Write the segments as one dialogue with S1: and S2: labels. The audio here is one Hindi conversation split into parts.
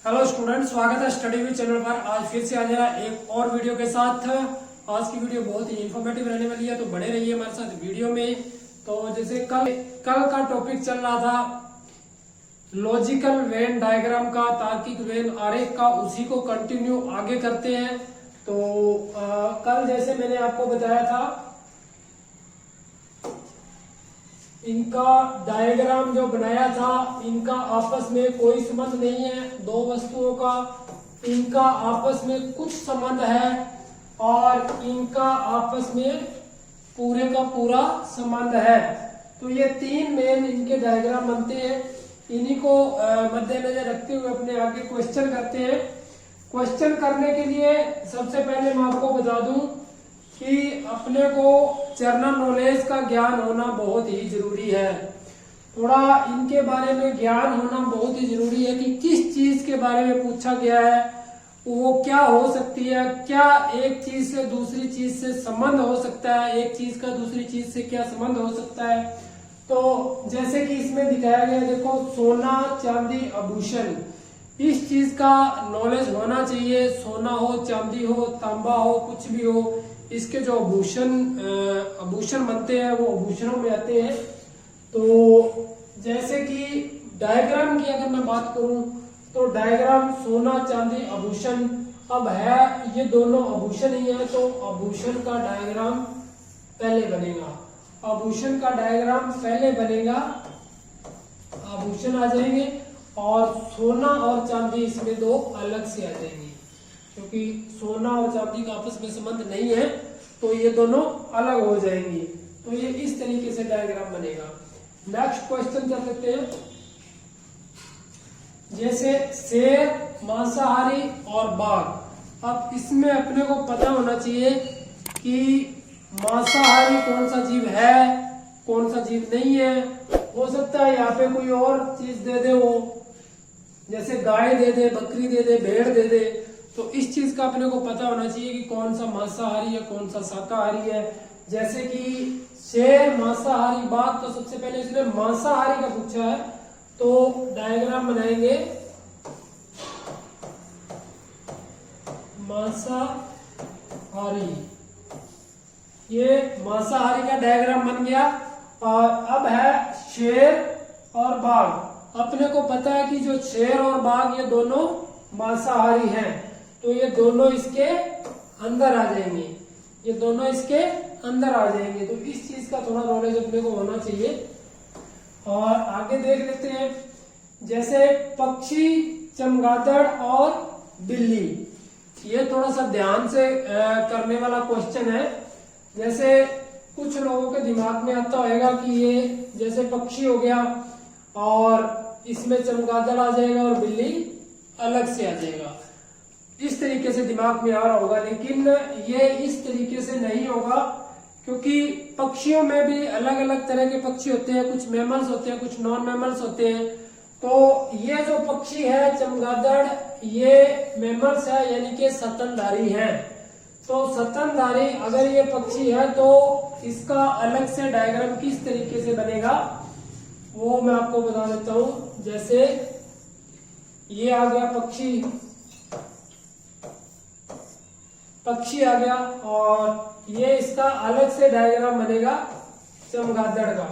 S1: हेलो स्टूडेंट, स्वागत है स्टडी विद चैनल पर। आज फिर से आ गया एक और वीडियो के साथ। आज की वीडियो बहुत ही इंफॉर्मेटिव रहने वाली है, तो बने रहिए हमारे साथ वीडियो में। तो जैसे कल का टॉपिक चल रहा था लॉजिकल वेन डायग्राम का, तार्किक वेन आरेख का, उसी को कंटिन्यू आगे करते हैं। तो कल जैसे मैंने आपको बताया था, इनका डायग्राम जो बनाया था, इनका आपस में कोई संबंध नहीं है। दो वस्तुओं का इनका आपस में कुछ संबंध है और इनका आपस में पूरे का पूरा संबंध है। तो ये तीन मेन इनके डायग्राम बनते हैं। इन्हीं को मद्देनजर रखते हुए अपने आगे क्वेश्चन करते हैं। क्वेश्चन करने के लिए सबसे पहले मैं आपको बता दूं कि अपने को जनरल नॉलेज का ज्ञान होना बहुत ही जरूरी है। थोड़ा इनके बारे में ज्ञान होना बहुत ही जरूरी है कि किस चीज के बारे में पूछा गया है, वो क्या हो सकती है, क्या एक चीज से दूसरी चीज से संबंध हो सकता है, एक चीज का दूसरी चीज से क्या संबंध हो सकता है। तो जैसे कि इसमें दिखाया गया, देखो, सोना चांदी आभूषण, इस चीज का नॉलेज होना चाहिए। सोना हो, चांदी हो, तांबा हो, कुछ भी हो, इसके जो आभूषण बनते हैं वो आभूषणों में आते हैं। तो जैसे कि डायग्राम की अगर मैं बात करूं तो डायग्राम सोना चांदी आभूषण, अब है ये दोनों आभूषण ही है, तो आभूषण का डायग्राम पहले बनेगा। आभूषण का डायग्राम पहले बनेगा, आभूषण आ जाएंगे और सोना और चांदी इसमें दो अलग से आ जाएंगे, क्योंकि सोना और चांदी का आपस में संबंध नहीं है, तो ये दोनों अलग हो जाएंगी। तो ये इस तरीके से डायग्राम बनेगा। नेक्स्ट क्वेश्चन चल लेते हैं। जैसे शेर, मांसाहारी और बाघ। अब इसमें अपने को पता होना चाहिए कि मांसाहारी कौन सा जीव है, कौन सा जीव नहीं है। हो सकता है यहाँ पे कोई और चीज दे दे, वो जैसे गाय दे दे, बकरी दे दे, भेड़ दे दे। तो इस चीज का अपने को पता होना चाहिए कि कौन सा मांसाहारी है, कौन सा शाकाहारी है। जैसे कि शेर, मांसाहारी, बाघ, तो सबसे पहले इसने मांसाहारी का पूछा है, तो डायग्राम बनाएंगे मांसाहारी। ये मांसाहारी का डायग्राम बन गया। और अब है शेर और बाघ। अपने को पता है कि जो शेर और बाघ ये दोनों मांसाहारी हैं, तो ये दोनों इसके अंदर आ जाएंगे, ये दोनों इसके अंदर आ जाएंगे। तो इस चीज का थोड़ा नॉलेज अपने को होना चाहिए। और आगे देख लेते हैं, जैसे पक्षी, चमगादड़ और बिल्ली। ये थोड़ा सा ध्यान से करने वाला क्वेश्चन है। जैसे कुछ लोगों के दिमाग में आता होगा कि ये जैसे पक्षी हो गया और इसमें चमगादड़ आ जाएगा और बिल्ली अलग से आ जाएगा, इस तरीके से दिमाग में आ रहा होगा। लेकिन ये इस तरीके से नहीं होगा, क्योंकि पक्षियों में भी अलग अलग तरह के पक्षी होते हैं। कुछ मैमल्स होते हैं, कुछ नॉन मैमल्स होते हैं। तो ये जो पक्षी है चमगादड़, ये मैमल्स है, यानी कि स्तनधारी है। तो स्तनधारी अगर ये पक्षी है तो इसका अलग से डायग्राम किस तरीके से बनेगा वो मैं आपको बता देता हूं। जैसे ये आ गया पक्षी, पक्षी आ गया, और ये इसका अलग से डायग्राम बनेगा चमगादड़ का,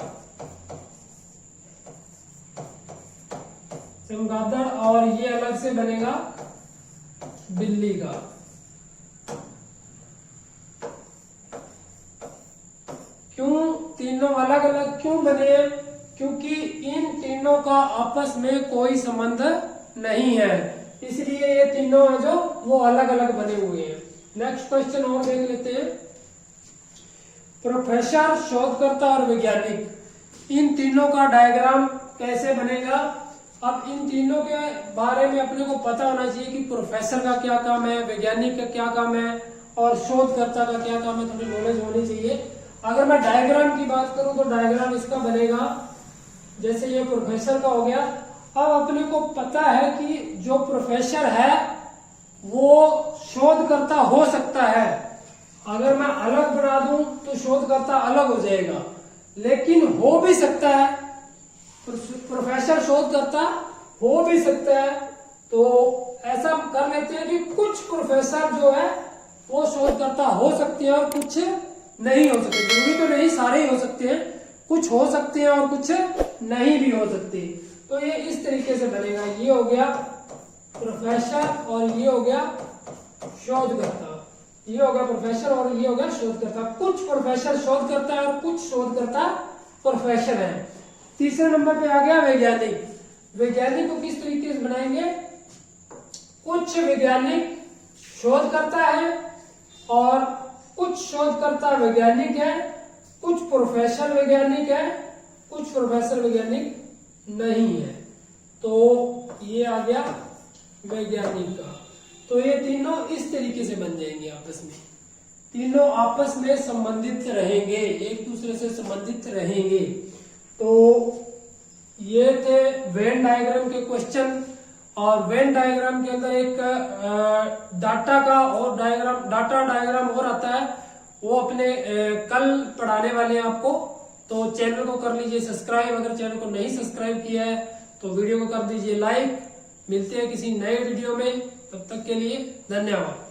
S1: चमगादड़, और ये अलग से बनेगा बिल्ली का। क्यों तीनों अलग अलग क्यों बने हैं? क्योंकि इन तीनों का आपस में कोई संबंध नहीं है, इसलिए ये तीनों है जो वो अलग अलग बने हुए हैं। नेक्स्ट क्वेश्चन और देख लेते हैं। प्रोफेसर, शोधकर्ता और वैज्ञानिक, इन तीनों का डायग्राम कैसे बनेगा? अब इन तीनों के बारे में अपने को पता होना चाहिए कि प्रोफेसर का क्या काम है, वैज्ञानिक का क्या काम है और शोधकर्ता का क्या काम है। थोड़ी नॉलेज होनी चाहिए। अगर मैं डायग्राम की बात करूं तो डायग्राम इसका बनेगा, जैसे ये प्रोफेसर का हो गया। अब अपने को पता है कि जो प्रोफेसर है वो शोधकर्ता हो सकता है। अगर मैं अलग बना दूं तो शोधकर्ता अलग हो जाएगा, लेकिन हो भी सकता है प्रोफेसर शोधकर्ता हो भी सकता है। तो मतलब कर लेते हैं कि कुछ प्रोफेसर जो है वो शोधकर्ता हो सकते हैं और कुछ नहीं हो सकते। जरूरी तो नहीं सारे ही हो सकते हैं, कुछ हो सकते हैं और कुछ नहीं भी हो सकते। तो ये इस तरीके से बनेगा, ये हो गया प्रोफेसर और ये हो गया शोधकर्ता, ये हो गया प्रोफेसर और ये हो गया शोधकर्ता। कुछ प्रोफेसर शोधकर्ता है और कुछ शोधकर्ता प्रोफेसर है। तीसरे नंबर पे आ गया वैज्ञानिक। वैज्ञानिक को किस तरीके से बनाएंगे? कुछ वैज्ञानिक शोधकर्ता है और कुछ शोधकर्ता वैज्ञानिक है, कुछ प्रोफेसर वैज्ञानिक है, कुछ प्रोफेसर वैज्ञानिक नहीं है। तो ये आ गया वैज्ञानिक का। तो ये तीनों इस तरीके से बन जाएंगे आपस में, तीनों आपस में संबंधित रहेंगे, एक दूसरे से संबंधित रहेंगे। तो ये थे वेन डायग्राम के क्वेश्चन। और वेन डायग्राम के अंदर एक डाटा का और डाटा डायग्राम और आता है, वो अपने कल पढ़ाने वाले हैं आपको। तो चैनल को कर लीजिए सब्सक्राइब, अगर चैनल को नहीं सब्सक्राइब किया है तो वीडियो को कर दीजिए लाइक। मिलते हैं किसी नए वीडियो में, तब तक के लिए धन्यवाद।